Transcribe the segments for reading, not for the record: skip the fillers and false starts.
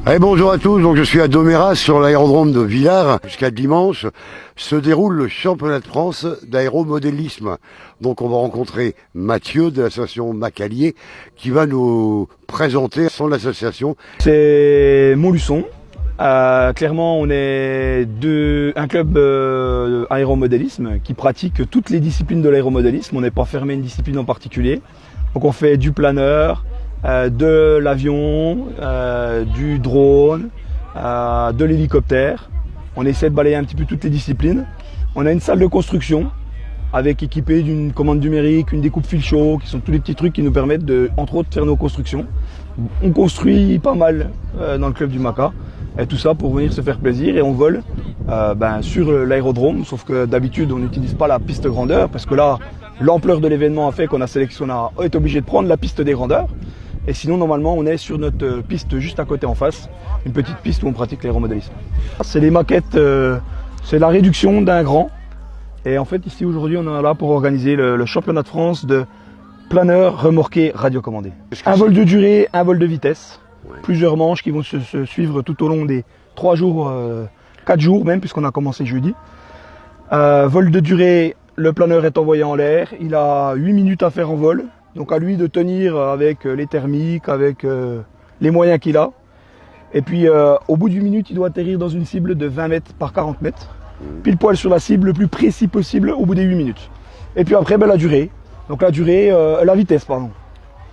Allez, bonjour à tous, donc je suis à Doméras sur l'aérodrome de Villars. Jusqu'à dimanche se déroule le championnat de France d'aéromodélisme. Donc on va rencontrer Mathieu de l'association Macalier qui va nous présenter son association. C'est Montluçon. Clairement, on est un club aéromodélisme qui pratique toutes les disciplines de l'aéromodélisme. On n'est pas fermé à une discipline en particulier. Donc on fait du planeur, de l'avion, du drone, de l'hélicoptère. On essaie de balayer un petit peu toutes les disciplines. On a une salle de construction équipée d'une commande numérique, une découpe fil chaud, qui sont tous les petits trucs qui nous permettent de, entre autres, faire nos constructions. On construit pas mal dans le club du Maca. Et tout ça pour venir se faire plaisir, et on vole sur l'aérodrome, sauf que d'habitude on n'utilise pas la piste grandeur parce que là l'ampleur de l'événement a fait qu'on a été obligé de prendre la piste des grandeurs, et sinon normalement on est sur notre piste juste à côté en face, une petite piste où on pratique l'aéromodélisme. C'est les maquettes, c'est la réduction d'un grand, et en fait ici aujourd'hui on est là pour organiser le championnat de France de planeur remorqué radiocommandé. Un vol de durée, un vol de vitesse. Plusieurs manches qui vont se suivre tout au long des 3 jours, 4 jours même, puisqu'on a commencé jeudi. Vol de durée, le planeur est envoyé en l'air, il a 8 minutes à faire en vol, donc à lui de tenir avec les thermiques, avec les moyens qu'il a. Et puis au bout d'une minute, il doit atterrir dans une cible de 20 mètres par 40 mètres, pile poil sur la cible le plus précis possible au bout des 8 minutes. Et puis après, la durée, donc la vitesse, pardon.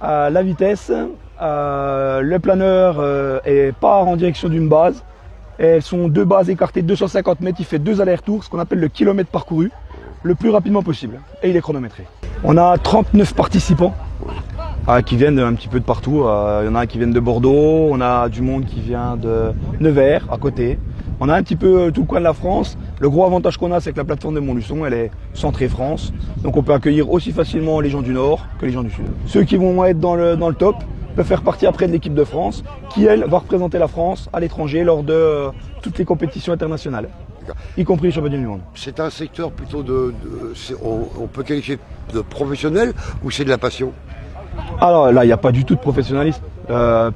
La vitesse, le planeur part en direction d'une base. Elles sont 2 bases écartées de 250 mètres. Il fait 2 allers-retours, ce qu'on appelle le kilomètre parcouru, le plus rapidement possible. Et il est chronométré. On a 39 participants qui viennent un petit peu de partout. Il y en a qui viennent de Bordeaux, on a du monde qui vient de Nevers, à côté. On a un petit peu tout le coin de la France. Le gros avantage qu'on a, c'est que la plateforme de Montluçon, elle est centrée France. Donc on peut accueillir aussi facilement les gens du Nord que les gens du Sud. Ceux qui vont être dans le top peuvent faire partie après de l'équipe de France, qui elle va représenter la France à l'étranger lors de toutes les compétitions internationales, y compris les championnats du monde. C'est un secteur plutôt on peut qualifier de professionnel, ou c'est de la passion? Alors là, il n'y a pas du tout de professionnalisme.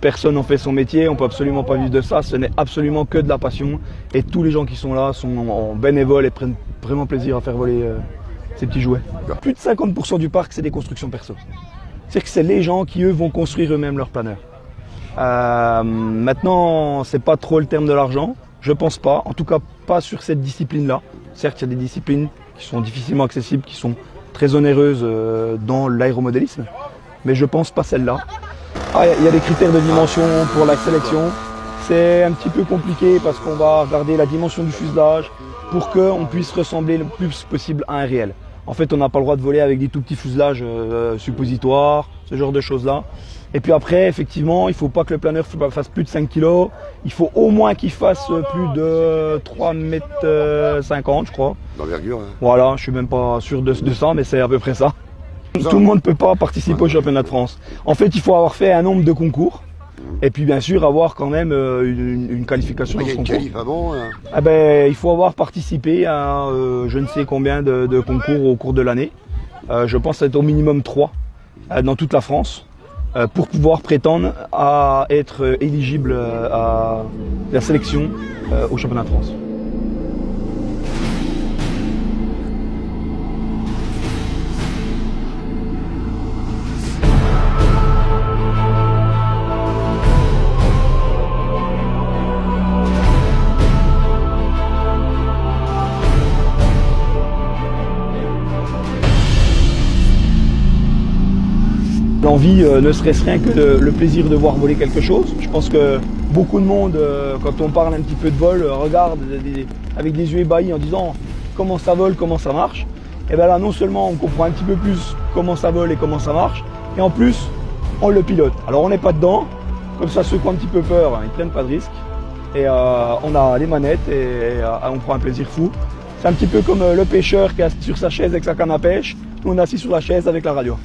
Personne n'en fait son métier, on ne peut absolument pas vivre de ça. Ce n'est absolument que de la passion. Et tous les gens qui sont là sont en bénévoles et prennent vraiment plaisir à faire voler ces petits jouets. Plus de 50% du parc, c'est des constructions perso. C'est que c'est les gens qui, eux, vont construire eux-mêmes leurs planeurs. Maintenant, c'est pas trop le terme de l'argent. Je pense pas. En tout cas, pas sur cette discipline-là. Certes, il y a des disciplines qui sont difficilement accessibles, qui sont très onéreuses dans l'aéromodélisme. Mais je pense pas celle-là. Il y a des critères de dimension pour la sélection. C'est un petit peu compliqué parce qu'on va regarder la dimension du fuselage pour qu'on puisse ressembler le plus possible à un réel. En fait, on n'a pas le droit de voler avec des tout petits fuselages suppositoires, ce genre de choses-là. Et puis après, effectivement, il ne faut pas que le planeur fasse plus de 5 kg. Il faut au moins qu'il fasse plus de 3,50 m, je crois. D'envergure, hein. Voilà, je ne suis même pas sûr de ça, mais c'est à peu près ça. Tout le monde ne peut pas participer au championnat de France. En fait, il faut avoir fait un nombre de concours. Et puis bien sûr avoir quand même une qualification dans ce concours. Il faut avoir participé à je ne sais combien de concours au cours de l'année. Je pense être au minimum 3 dans toute la France pour pouvoir prétendre à être éligible à la sélection au championnat de France. L'envie, ne serait-ce rien que le plaisir de voir voler quelque chose. Je pense que beaucoup de monde, quand on parle un petit peu de vol, regarde avec des yeux ébahis en disant comment ça vole, comment ça marche. Et bien là, non seulement on comprend un petit peu plus comment ça vole et comment ça marche, et en plus, on le pilote. Alors on n'est pas dedans, comme ça ceux qui ont un petit peu peur, ils ne prennent pas de risques. Et on a les manettes et on prend un plaisir fou. C'est un petit peu comme le pêcheur qui est assis sur sa chaise avec sa canne à pêche, nous on est assis sur la chaise avec la radio.